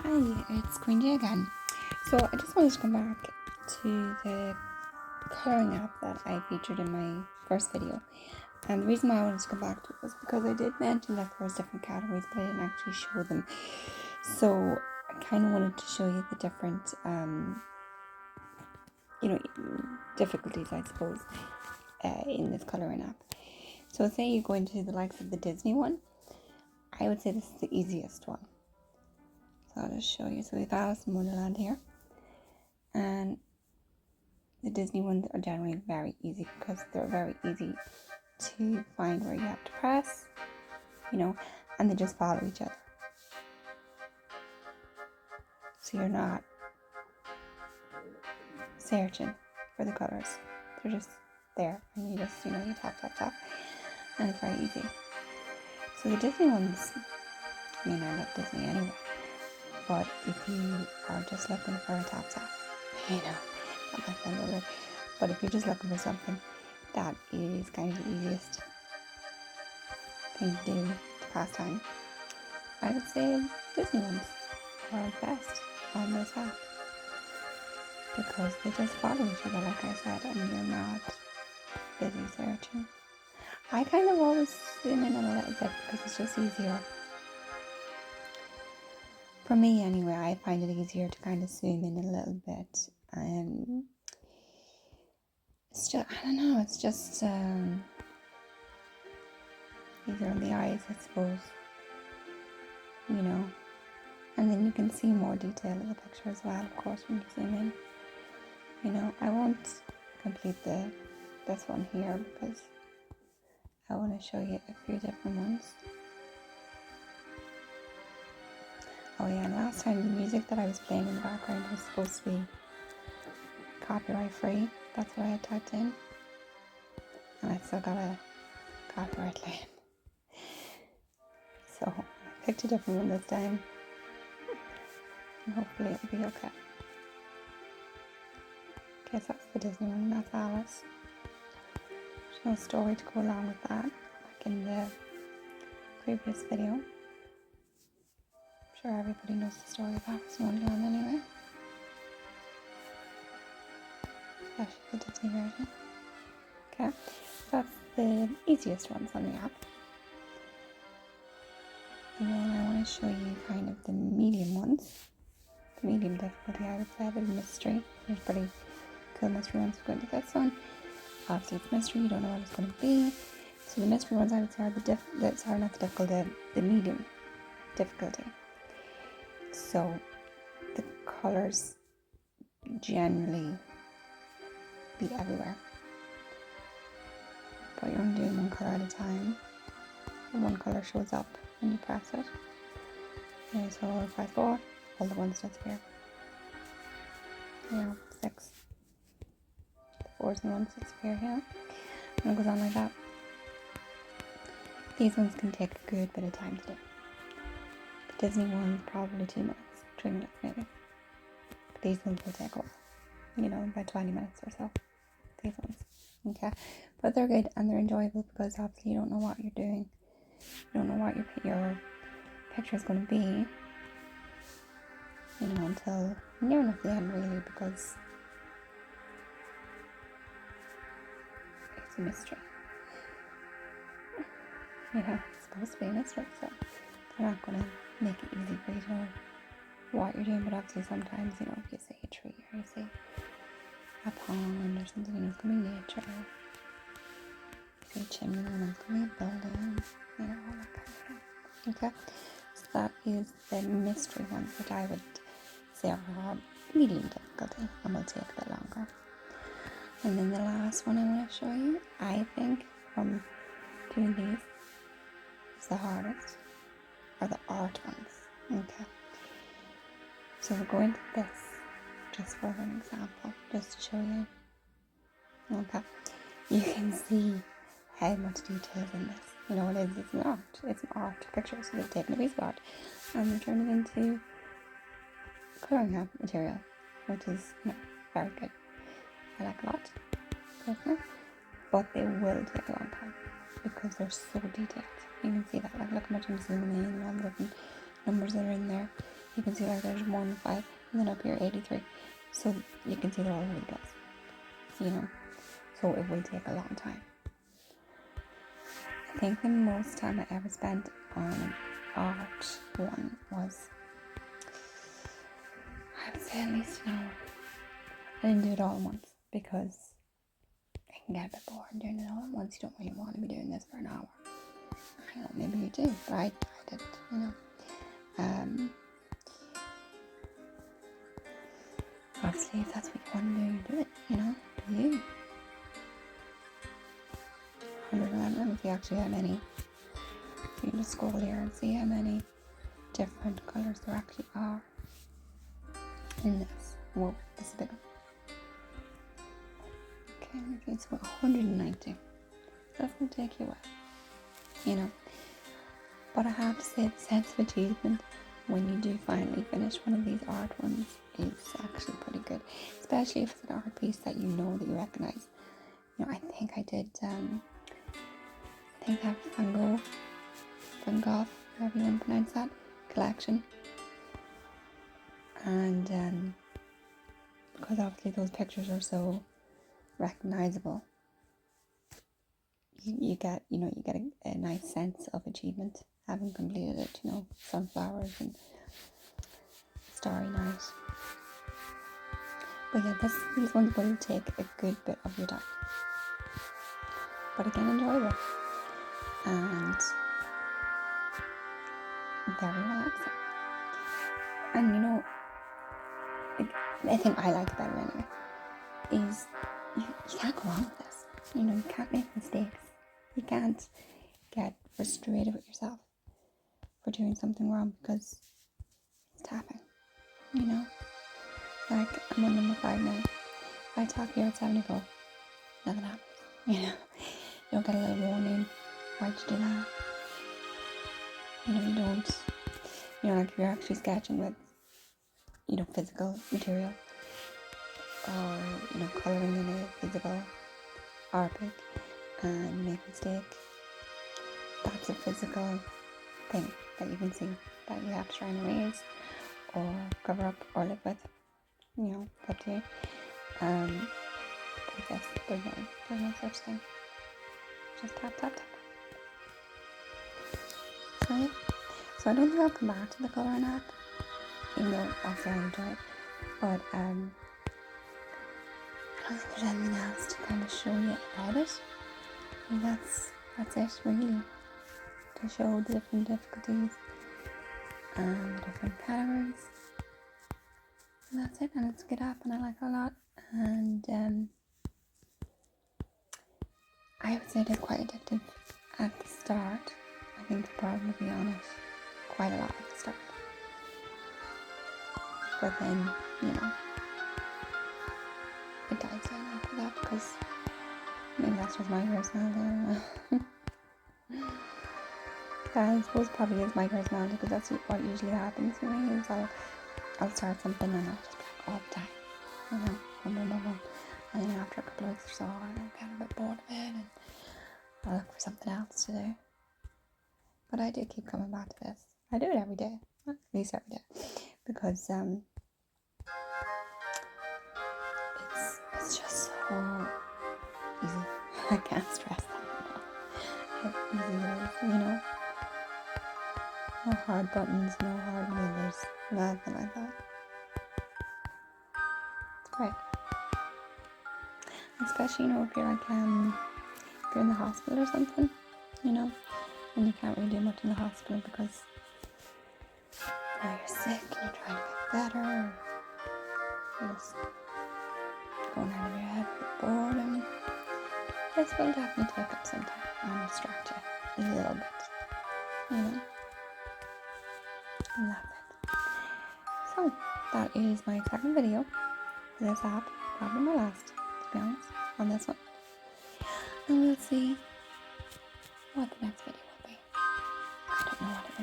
Hi, it's Queen J again. So I just wanted to come back to the colouring app that I featured in my first video. And the reason why I wanted to come back to it was because I did mention that there was different categories, but I didn't actually show them. So I kind of wanted to show you the different, difficulties, I suppose, in this colouring app. So say you go into the likes of the Disney one, I would say this is the easiest one. So I'll just show you. So we've Alice in Wonderland here. And the Disney ones are generally very easy because they're very easy to find where you have to press, and they just follow each other. So you're not searching for the colours. They're just there and you just, you tap, and it's very easy. So the Disney ones, I love Disney anyway, but if you are just looking for a tap, that might sound a little, but if you're just looking for something, that is kind of the easiest thing to do to pass time. I would say Disney ones are best on this app because they just follow each other, like I said, and you're not busy searching. I kind of always zoom in a little bit because it's just easier. For me anyway, I find it easier to kind of zoom in a little bit. It's just, I don't know, it's just easier on the eyes, I suppose. And then you can see more detail of the picture as well, of course, when you zoom in. I won't complete this one here because I want to show you a few different ones. Oh yeah, and last time the music that I was playing in the background was supposed to be copyright free. That's what I had typed in. And I still got a copyright claim. So I picked a different one this time. And hopefully it'll be okay. Okay, so that's the Disney one, that's Alice. There's no story to go along with that, like in the previous video. I'm sure everybody knows the story of Alice in Wonderland anyway. Especially the Disney version. Okay, so that's the easiest ones on the app. And then I want to show you kind of the medium ones. The medium difficulty, I would say, the mystery. There's pretty cool mystery ones to go into this one. Obviously it's mystery, you don't know what it's going to be. So the mystery ones I would say are the medium difficulty. So the colours generally be everywhere. But you're only doing one colour at a time. And one colour shows up when you press it. Okay, so if I press 4, all the ones disappear. 6. The 4s and the 1s disappear here. And it goes on like that. These ones can take a good bit of time to do. The Disney ones probably 2 minutes, 3 minutes maybe. But these ones will take a while, about 20 minutes or so. These ones, okay? But they're good and they're enjoyable because obviously you don't know what you're doing. You don't know what your picture is going to be, until near enough the end really, because it's a mystery. It's supposed to be a mystery, so they're not going to make it easy for you to know what you're doing, but obviously sometimes, if you see a tree or you see a pond or something, it's going to be nature. You see a chimney and it's going to be a building, all that kind of thing. Okay, so that is the mystery ones, which I would say are medium difficulty and will take a bit longer. And then the last one I want to show you, I think, from doing these, is the hardest, are the art ones. Okay, so we're going to this just for an example, just to show you. Okay, you can see how much detail is in this. It's an art picture, so they've taken a piece of art and they've turned it into colouring app material, which is very good. I like a lot, personally, but they will take a long time because they're so detailed. You can see that, look how much I'm zooming in and all the different numbers that are in there. you can see like there's 1, 5, and then up here 83. So you can see they're all over the place, you know. So it will take a long time. I think the most time I ever spent on an art one was, I would say, at least an hour. I didn't do it all at once because it can get a bit boring doing it all at once. You don't really want to be doing this for an hour. I don't know, maybe you do, but I didn't, you know. Obviously, if that's what you want to do, you do it, you know. Do you? 111. Let me see actually how many. You can just scroll here and see how many different colours there actually are in this. Whoa, this is a big one. Okay, it's 190. That's going to take you a while, you know. But I have to say, the sense of achievement when you do finally finish one of these art ones is actually pretty good, especially if it's an art piece that you know, that you recognise. You know, I think I did. I think that Van Gogh, however you want to pronounce that, collection, and because obviously those pictures are so recognisable, you get a nice sense of achievement having completed it. You know, sunflowers and Starry Night. But yeah, these ones will take a good bit of your time, but again, enjoyable and very relaxing. And you know, I think I like it better anyway, is you can't go wrong with this. You know, you can't make mistakes. You can't get frustrated with yourself for doing something wrong because it's tapping, you know. Like, I'm on number 5 now. If I tap here at 74, nothing happens, you know. You don't get a little warning, why'd you do that? You know, you don't, like if you're actually sketching with, physical material, or, colouring in a physical art pick, and you make a mistake, that's a physical thing that you can see, that you have to try and erase, or cover up, or live with, up to you. But yes, there's no such thing. Just tap, tap, tap. So yeah. So I don't think I'll come back to the colouring app, even though obviously I enjoy it. But I don't think there's anything else to kind of show you about it. And that's it really. To show the different difficulties and different categories. And that's it. And it's a good app and I like it a lot. And I would say it is quite addictive at the start. I think you'll probably be on it quite a lot at the start. But then, it dies down after that because maybe that's just my personality, I don't know. I suppose it probably is my personality because that's what usually happens to me is I'll start something and I'll just be like all the time, boom. And then after a couple of weeks or so, I'll get a bit bored of it and I'll look for something else to do. But I do keep coming back to this. I do it every day, at least every day, because it's just so easy. I can't stress that enough. How easy it is, No hard buttons, no hard movers, nothing like that. It's great. Especially, if you're like, if you're in the hospital or something, and you can't really do much in the hospital because now you're sick and you're trying to get better, you're just going out of your head with boredom. This will definitely take up some time and distract you a little bit, And that's it. So, that is my second video for this app, probably my last, to be honest, on this one. And we'll see what the next video will be. I don't know what it